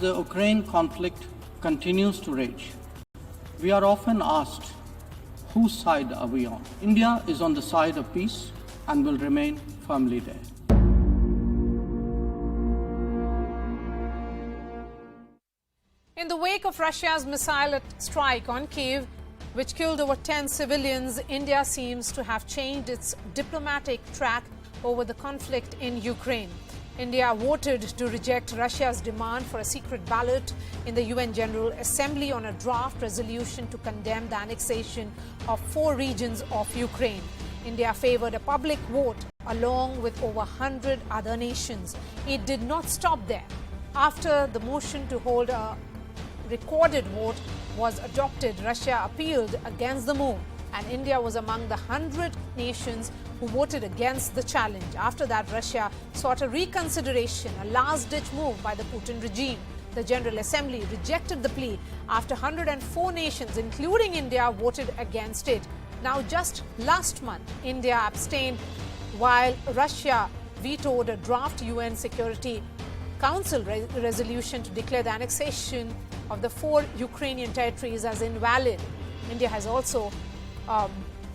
the Ukraine conflict continues to rage, we are often asked, whose side are we on? India is on the side of peace and will remain firmly there. In the wake of Russia's missile strike on Kyiv, which killed over 10 civilians, India seems to have changed its diplomatic track over the conflict in Ukraine. India voted to reject Russia's demand for a secret ballot in the UN General Assembly on a draft resolution to condemn the annexation of 4 regions of Ukraine. India favored a public vote along with over 100 other nations. It did not stop there. After the motion to hold a recorded vote was adopted, Russia appealed against the move, and India was among the 100 nations who voted against the challenge. After that, Russia sought a reconsideration, a last-ditch move by the Putin regime. The General Assembly rejected the plea after 104 nations, including India, voted against it. Now, just last month, India abstained while Russia vetoed a draft UN Security Council resolution to declare the annexation of the 4 Ukrainian territories as invalid. India has also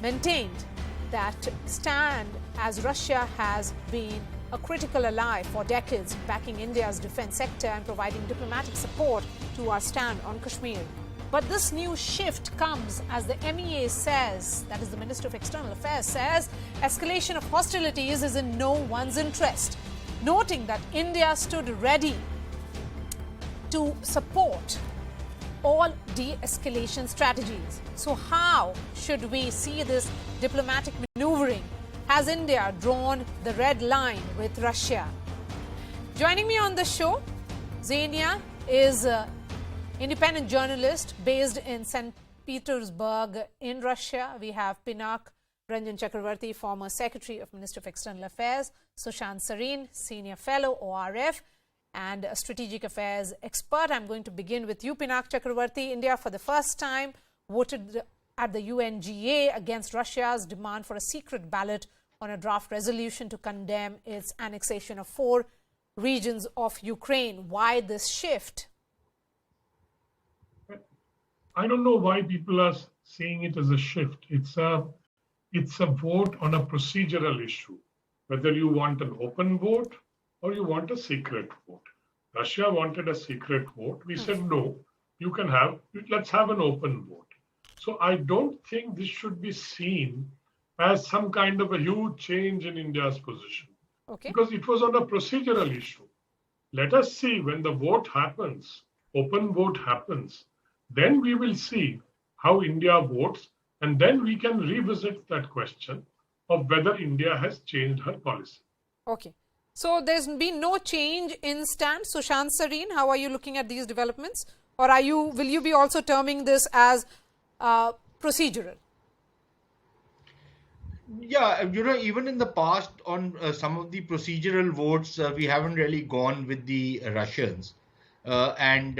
maintained that stand, as Russia has been a critical ally for decades, backing India's defense sector and providing diplomatic support to our stand on Kashmir. But this new shift comes as the MEA says, that is the Minister of External Affairs says, escalation of hostilities is in no one's interest, noting that India stood ready to support all de-escalation strategies. So how should we see this diplomatic maneuvering? Has India drawn the red line with Russia? Joining me on the show, Xenia is an independent journalist based in St. Petersburg in Russia. We have Pinak Ranjan Chakravarti, former Secretary of Ministry of External Affairs, Sushant Sareen, Senior Fellow, ORF, and a strategic affairs expert. I'm going to begin with you, Pinak Chakravarti. India, for the first time, voted at the UNGA against Russia's demand for a secret ballot on a draft resolution to condemn its annexation of 4 regions of Ukraine. Why this shift? I don't know why people are seeing it as a shift. It's a vote on a procedural issue, whether you want an open vote or you want a secret vote. Russia wanted a secret vote. We said, no, let's have an open vote. So I don't think this should be seen as some kind of a huge change in India's position. Okay. Because it was on a procedural issue. Let us see when the vote happens, open vote happens, then we will see how India votes, and then we can revisit that question of whether India has changed her policy. Okay. So there's been no change in stance. Sushant Sareen, how are you looking at these developments? Or will you be also terming this as procedural? Yeah, even in the past on some of the procedural votes, we haven't really gone with the Russians. I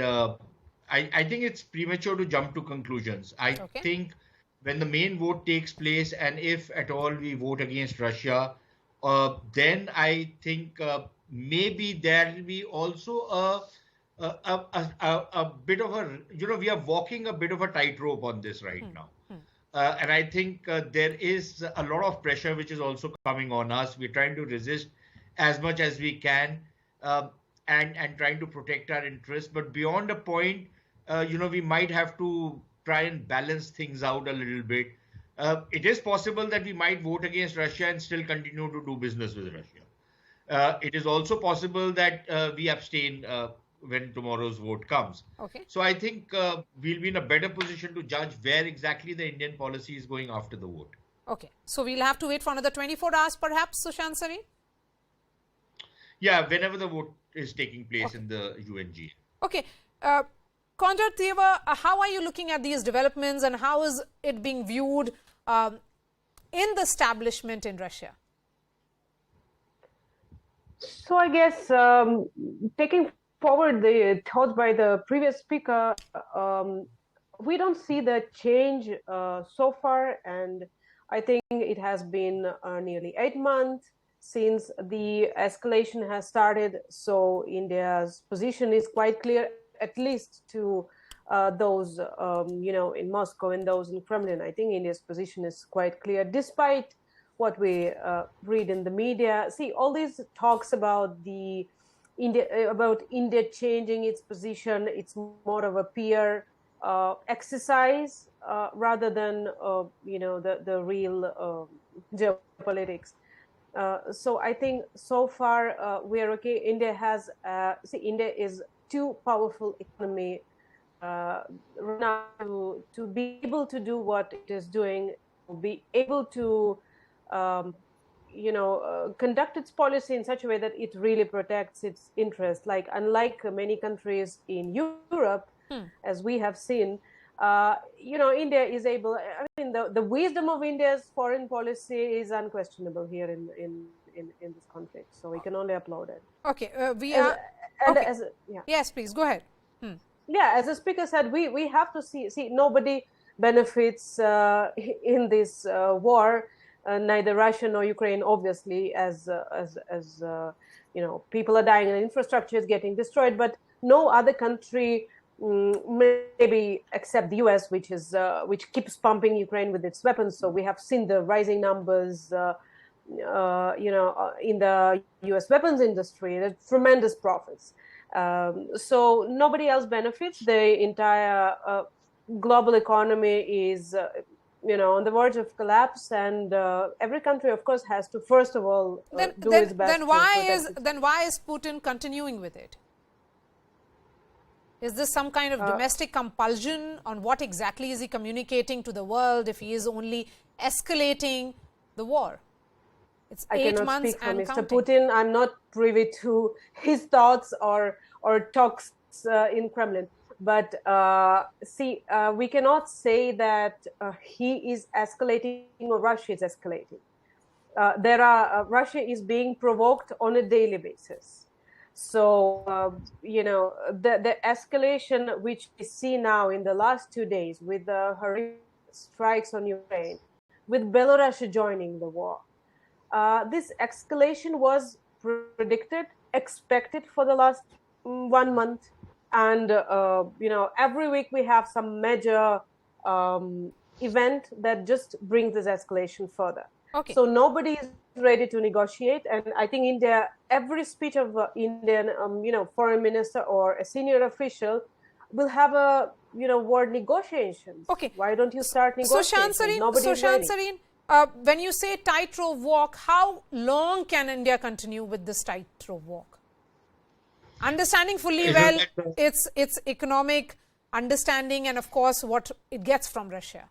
think it's premature to jump to conclusions. I think when the main vote takes place, and if at all we vote against Russia, then I think maybe there will be also a bit of a, we are walking a bit of a tightrope on this right now. And I think there is a lot of pressure which is also coming on us. We're trying to resist as much as we can and trying to protect our interests. But beyond a point, we might have to try and balance things out a little bit. It is possible that we might vote against Russia and still continue to do business with Russia. It is also possible that we abstain when tomorrow's vote comes. Okay. So I think we'll be in a better position to judge where exactly the Indian policy is going after the vote. Okay. So we'll have to wait for another 24 hours perhaps, Sushant Sareen? Yeah, whenever the vote is taking place in the UNGA. Okay. Conrad Thewa, how are you looking at these developments and how is it being viewed in the establishment in Russia? So I guess taking forward the thoughts by the previous speaker, we don't see the change so far, and I think it has been nearly 8 months since the escalation has started. So India's position is quite clear, at least to those, in Moscow and those in Kremlin. I think India's position is quite clear, despite what we read in the media. See, all these talks about India changing its position, it's more of a PR exercise rather than the real geopolitics. So I think so far we are okay. India has India is too powerful economy now to be able to do what it is doing, be able to conduct its policy in such a way that it really protects its interests. Like, unlike many countries in Europe, as we have seen, India is able. I mean, the wisdom of India's foreign policy is unquestionable here in this conflict. So we can only applaud it. Okay, yes, please go ahead. Yeah, as the speaker said, we have to see nobody benefits in this war. Neither Russia nor Ukraine, obviously, as people are dying and infrastructure is getting destroyed. But no other country, maybe except the US, which keeps pumping Ukraine with its weapons. So we have seen the rising numbers, in the US weapons industry, the tremendous profits. So nobody else benefits. The entire global economy is on the verge of collapse, and every country, of course, has to first of all do its best. Then why is Putin continuing with it? Is this some kind of domestic compulsion? On what exactly is he communicating to the world if he is only escalating the war? It's 8 months speak for and Mr. counting. Putin. I'm not privy to his thoughts or talks in Kremlin. But we cannot say that he is escalating or Russia is escalating. Russia is being provoked on a daily basis. So, the escalation which we see now in the last 2 days with the horrific strikes on Ukraine, with Belarus joining the war, this escalation was predicted, expected for the last 1 month. And, every week we have some major event that just brings this escalation further. Okay. So nobody is ready to negotiate. And I think every speech of Indian, foreign minister or a senior official will have a, word negotiations. Okay. Why don't you start negotiations? Sareen, when you say tightrope walk, how long can India continue with this tightrope walk? Understanding fully well its economic understanding and, of course, what it gets from Russia.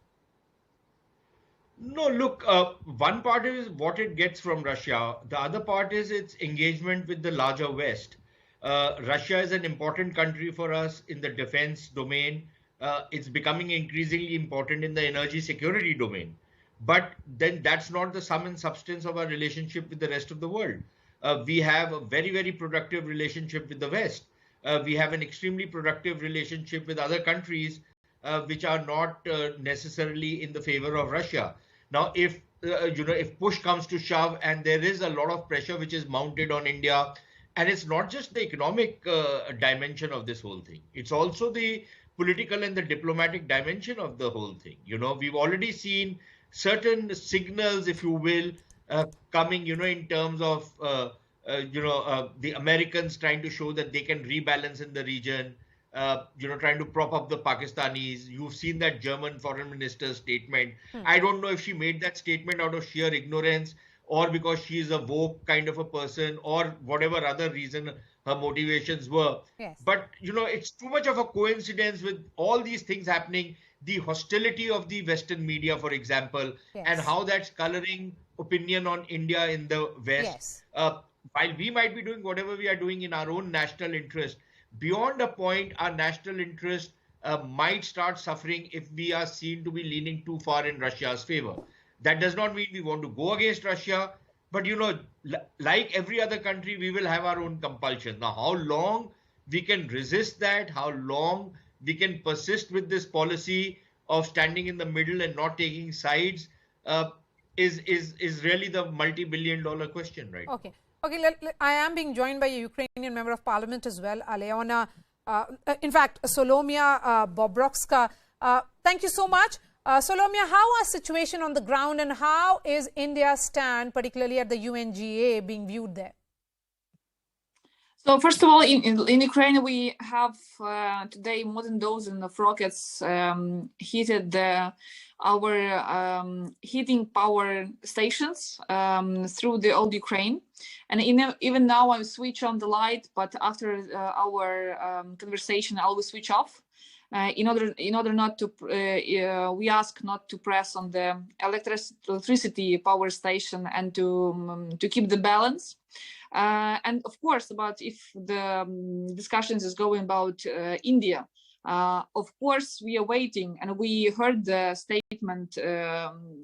No, look, one part is what it gets from Russia. The other part is its engagement with the larger West. Russia is an important country for us in the defense domain. It's becoming increasingly important in the energy security domain. But then that's not the sum and substance of our relationship with the rest of the world. We have a very, very productive relationship with the West. We have an extremely productive relationship with other countries which are not necessarily in the favor of Russia. Now, if push comes to shove and there is a lot of pressure which is mounted on India, and it's not just the economic dimension of this whole thing, it's also the political and the diplomatic dimension of the whole thing. We've already seen certain signals, if you will, coming, in terms of, the Americans trying to show that they can rebalance in the region, trying to prop up the Pakistanis. You've seen that German foreign minister's statement. I don't know if she made that statement out of sheer ignorance or because she is a woke kind of a person or whatever other reason her motivations were. Yes. But, it's too much of a coincidence with all these things happening. The hostility of the Western media, for example, yes, and how that's coloring opinion on India in the West. Yes. While we might be doing whatever we are doing in our own national interest, beyond a point, our national interest might start suffering if we are seen to be leaning too far in Russia's favor. That does not mean we want to go against Russia, but, like every other country, we will have our own compulsions. Now, how long we can resist that, how long we can persist with this policy of standing in the middle and not taking sides is really the multi-billion-dollar question, right? Okay. I am being joined by a Ukrainian member of parliament as well, Aleona in fact, Solomia Bobrokska. Thank you so much. Solomia, how is the situation on the ground and how is India's stand, particularly at the UNGA, being viewed there? So first of all, in Ukraine, we have today more than a dozen of rockets heated our heating power stations through the old Ukraine. And even now I switch on the light, but after our conversation, I will switch off. In order not to, we ask not to press on the electricity power station and to keep the balance. And of course, about if the discussions is going about India, of course we are waiting, and we heard the statement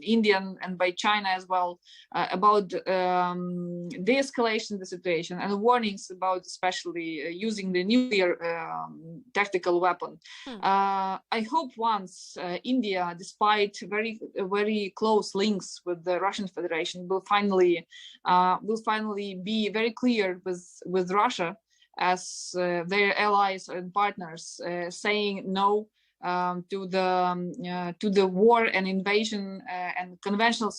Indian and by China as well about de-escalation of the situation and warnings about especially using the nuclear tactical weapon. I hope once India, despite very close links with the Russian Federation, will finally be very clear with Russia as their allies and partners, saying no to the war and invasion and conventional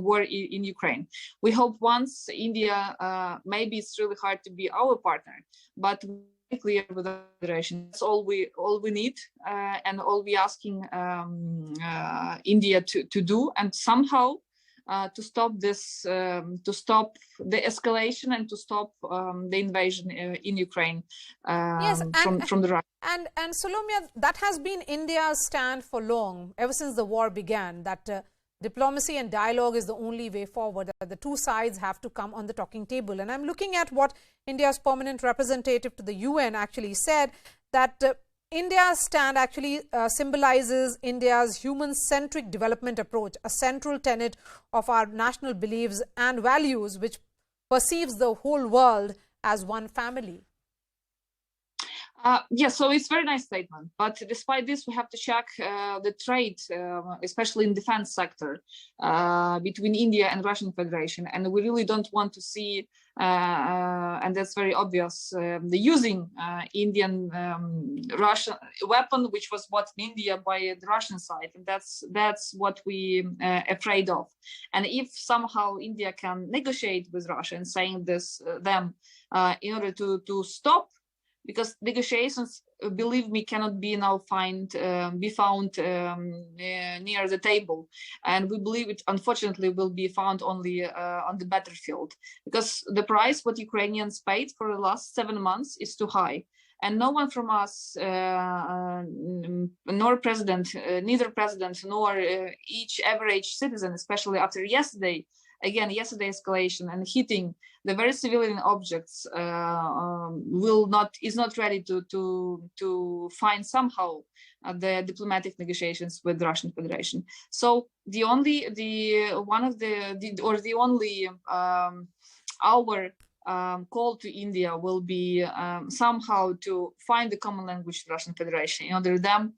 war in Ukraine. We hope once India, maybe it's really hard to be our partner, but clear with the federation. That's all we need, and all we asking India to do, and somehow to stop this, to stop the escalation and to stop the invasion in Ukraine from the Russia. And Solomia, that has been India's stand for long, ever since the war began, that diplomacy and dialogue is the only way forward. The two sides have to come on the talking table. And I'm looking at what India's permanent representative to the UN actually said, that India's stand actually symbolizes India's human-centric development approach, a central tenet of our national beliefs and values, which perceives the whole world as one family. Yes, so it's a very nice statement. But despite this, we have to check the trade, especially in defense sector, between India and Russian Federation. And we really don't want to see, and that's very obvious, the using Indian Russian weapon, which was bought in India by the Russian side. And that's what we afraid of. And if somehow India can negotiate with Russia and saying this them in order to stop, because negotiations, believe me, cannot be now be found near the table, and we believe it unfortunately will be found only on the battlefield, because the price what Ukrainians paid for the last 7 months is too high, and no one from us, nor president, neither president nor each average citizen, especially after yesterday escalation and hitting the very civilian objects, is not ready to find somehow the diplomatic negotiations with the Russian Federation. So our call to India will be somehow to find the common language with the Russian Federation in order them.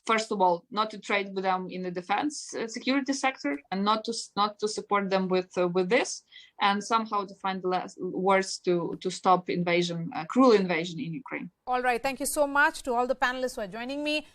First of all, not to trade with them in the defense security sector, and not to support them with this, and somehow to find the last words to stop invasion, cruel invasion in Ukraine. All right, thank you so much to all the panelists who are joining me.